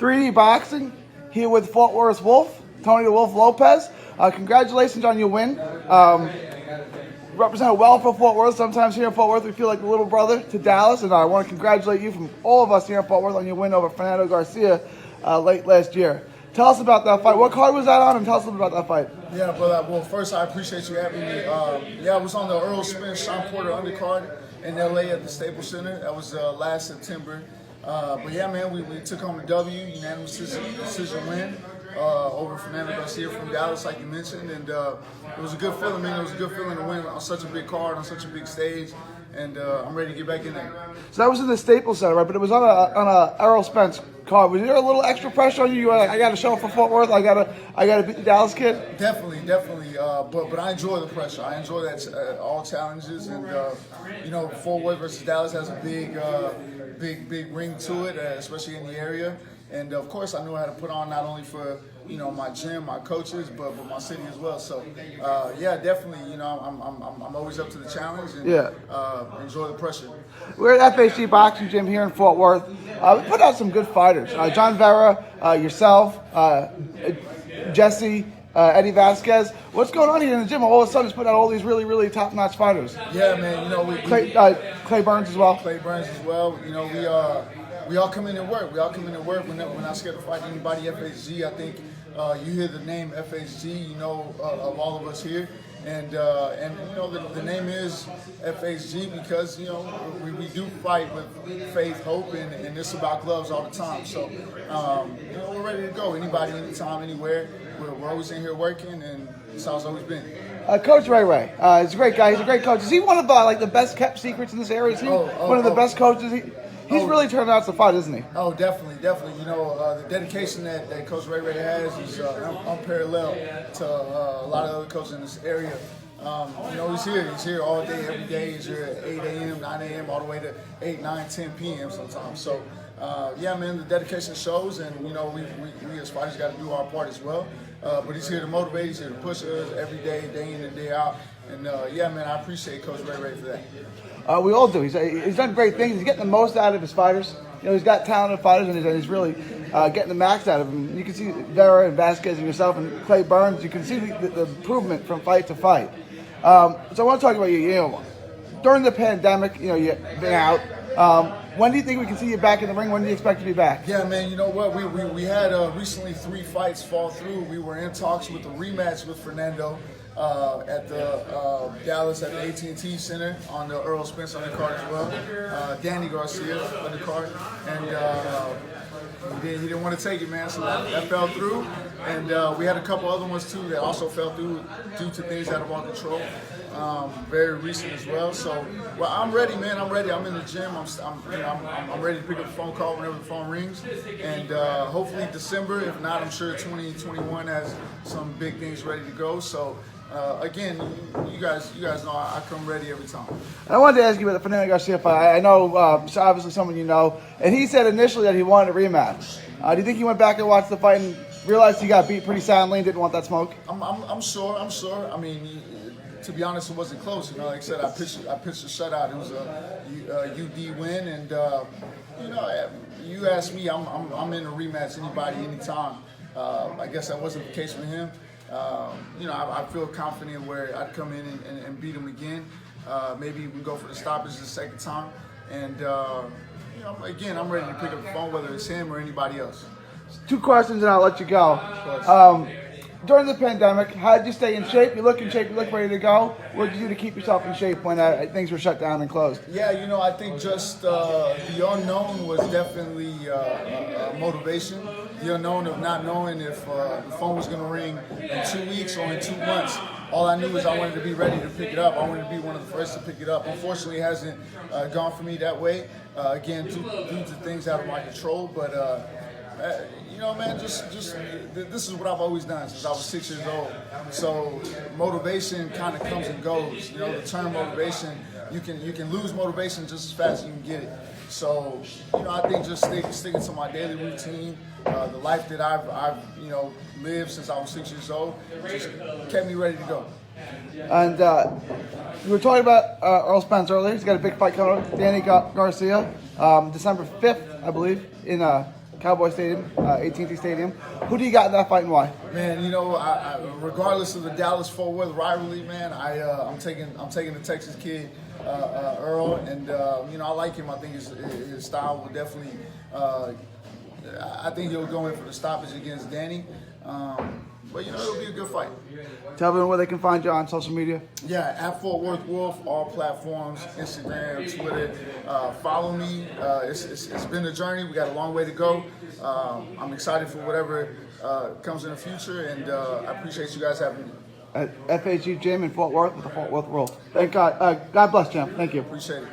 3D Boxing here with Fort Worth Wolf, Tony the Wolf Lopez. Congratulations on your win. Represented well for Fort Worth. Sometimes here in Fort Worth we feel like the little brother to Dallas, and I want to congratulate you from all of us here in Fort Worth on your win over Fernando Garcia late last year. Tell us about that fight. What card was that on, and tell us a little bit about that fight. Yeah, brother. Well, first, I appreciate you having me. I was on the Earl Spence Sean Porter undercard in LA at the Staples Center. That was last September. But yeah, man, we took home the W, unanimous decision win over Fernando Garcia from Dallas, like you mentioned. And it was a good feeling, man. It was a good feeling to win on such a big card, on such a big stage. And I'm ready to get back in there. So that was in the Staples Center, right? But it was on a Errol Spence card. Was there a little extra pressure on you? You were like, I got to show up for Fort Worth. I gotta beat the Dallas kid. Definitely. But I enjoy the pressure. I enjoy that all challenges, and Fort Worth versus Dallas has a big ring to it, especially in the area. And of course, I knew I had to put on not only for my gym, my coaches, but my city as well. So yeah, definitely. I'm always up to the challenge and enjoy the pressure. We're at FHG Boxing Gym here in Fort Worth. We put out some good fighters. John Vera, yourself, Jesse, Eddie Vasquez. What's going on here in the gym? All of a sudden, it's put out all these really top-notch fighters. Yeah, man. Clay Burns as well. Clay Burns as well. We all come in and work. We're not scared to fight anybody. FHG, I think you hear the name FHG, of all of us here. And the name is FHG because we do fight with faith, hope, and it's about gloves all the time. So we're ready to go. Anybody, anytime, anywhere. We're always in here working, and that's how it's always been. Coach Ray, he's a great guy. He's a great coach. Is he one of the best kept secrets in this area? Is he one of the best coaches? He's really turned out to fight, isn't he? Oh, definitely. The dedication that Coach Ray has is unparalleled to a lot of other coaches in this area. He's here all day, every day. He's here at 8 a.m., 9 a.m., all the way to 8, 9, 10 p.m. sometimes. So, yeah, man, the dedication shows, and, we as fighters got to do our part as well. But he's here to motivate, he's here to push us every day in and day out. And, yeah, man, I appreciate Coach Ray for that. We all do. He's done great things. He's getting the most out of his fighters. He's got talented fighters, and he's really getting the max out of them. You can see Vera and Vasquez and yourself and Clay Burns. You can see the improvement from fight to fight. So I want to talk about you. During the pandemic, you've been out. When do you think we can see you back in the ring? When do you expect to be back? Yeah, man, you know what? We had recently 3 fights fall through. We were in talks with the rematch with Fernando at the Dallas at the AT&T Center on the Earl Spence undercard as well. Danny Garcia undercard. And he didn't want to take it, man, so that fell through. And we had a couple other ones, too, that also fell through due to things out of our control. Very recent as well. So, well, I'm ready, man. I'm ready. I'm in the gym. I'm ready to pick up the phone call whenever the phone rings. And hopefully December. If not, I'm sure 2021 has some big things ready to go. So, again, you guys know I come ready every time. And I wanted to ask you about the Fernando Garcia fight. I know, obviously, someone you know, and he said initially that he wanted a rematch. Do you think he went back and watched the fight and realized he got beat pretty soundly and didn't want that smoke? I'm sure. I mean, to be honest, it wasn't close. Like I said, I pitched a shutout. It was a UD win, and you ask me, I'm in a rematch. Anybody, anytime. I guess that wasn't the case for him. I feel confident where I'd come in and beat him again. Maybe we go for the stoppage the second time. And, again, I'm ready to pick up the phone, whether it's him or anybody else. 2 questions and I'll let you go. During the pandemic, how did you stay in shape? You look in shape, you look ready to go. What did you do to keep yourself in shape when things were shut down and closed? Yeah, I think just the unknown was definitely motivation. The unknown of not knowing if the phone was going to ring in 2 weeks or in 2 months. All I knew was I wanted to be ready to pick it up. I wanted to be one of the first to pick it up. Unfortunately, it hasn't gone for me that way. Again, due to things out of my control. But man, just this is what I've always done since I was 6 years old. So motivation kind of comes and goes. The term motivation, you can lose motivation just as fast as you can get it. So I think just sticking to my daily routine, the life that I've lived since I was 6 years old, just kept me ready to go. And we were talking about Earl Spence earlier. He's got a big fight coming up, Danny Garcia, December 5th, I believe, in Cowboy Stadium, AT&T Stadium. Who do you got in that fight and why? Man, you know, regardless of the Dallas-Fort Worth rivalry, man, I'm taking the Texas kid, Earl, and you know, I like him. I think his style will definitely. I think he'll go in for the stoppage against Danny. But you know, it'll be a good fight. Tell them where they can find you on social media. Yeah, at Fort Worth Wolf, all platforms, Instagram, Twitter. Follow me. It's been a journey. We got a long way to go. I'm excited for whatever comes in the future, and I appreciate you guys having me. At FHG Gym in Fort Worth with the Fort Worth World. Thank God. God bless, Jim. Thank you. Appreciate it.